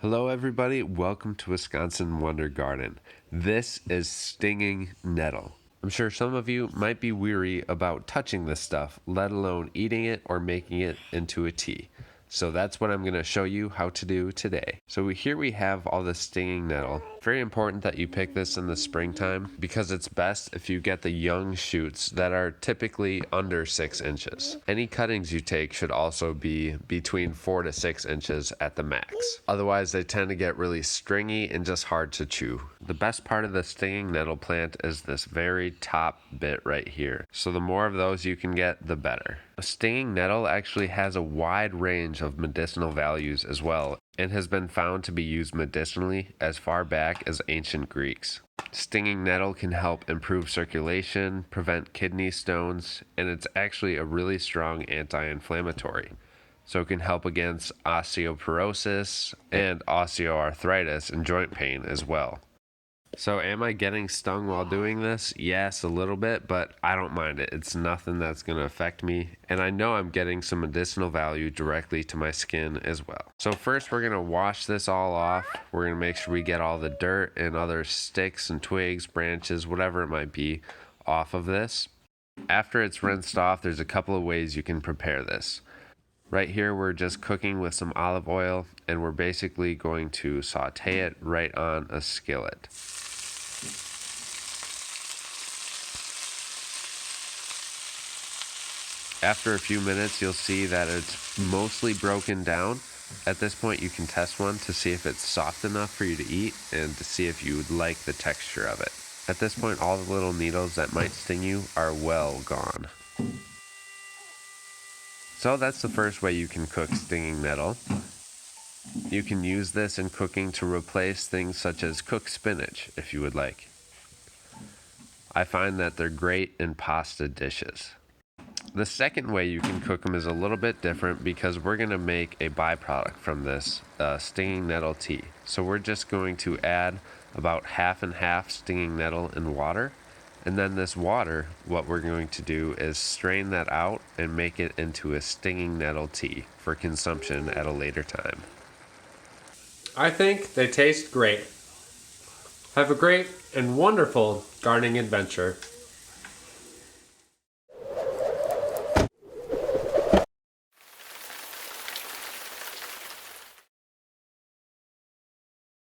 Hello, everybody. Welcome to Wisconsin Wonder Garden. This is stinging nettle. I'm sure some of you might be weary about touching this stuff, let alone eating it or making it into a tea. So that's what I'm going to show you how to do today. So here we have all the stinging nettle. Very important that you pick this in the springtime because it's best if you get the young shoots that are typically under 6 inches. Any cuttings you take should also be between 4 to 6 inches at the max. Otherwise, they tend to get really stringy and just hard to chew. The best part of the stinging nettle plant is this very top bit right here. So the more of those you can get, the better. A stinging nettle actually has a wide range of medicinal values as well, and has been found to be used medicinally as far back as ancient Greeks. Stinging nettle can help improve circulation, prevent kidney stones, and it's actually a really strong anti-inflammatory. So it can help against osteoporosis and osteoarthritis and joint pain as well. So am I getting stung while doing this? Yes, a little bit, but I don't mind it. It's nothing that's going to affect me. And I know I'm getting some medicinal value directly to my skin as well. So first we're going to wash this all off. We're going to make sure we get all the dirt and other sticks and twigs, branches, whatever it might be, off of this. After it's rinsed off, there's a couple of ways you can prepare this. Right here, we're just cooking with some olive oil, and we're basically going to saute it right on a skillet. After a few minutes, you'll see that it's mostly broken down. At this point, you can test one to see if it's soft enough for you to eat and to see if you would like the texture of it. At this point, all the little needles that might sting you are well gone. So that's the first way you can cook stinging nettle. You can use this in cooking to replace things such as cooked spinach if you would like. I find that they're great in pasta dishes. The second way you can cook them is a little bit different because we're going to make a byproduct from this stinging nettle tea. So we're just going to add about half and half stinging nettle in water. And then this water, what we're going to do is strain that out and make it into a stinging nettle tea for consumption at a later time. I think they taste great. Have a great and wonderful gardening adventure.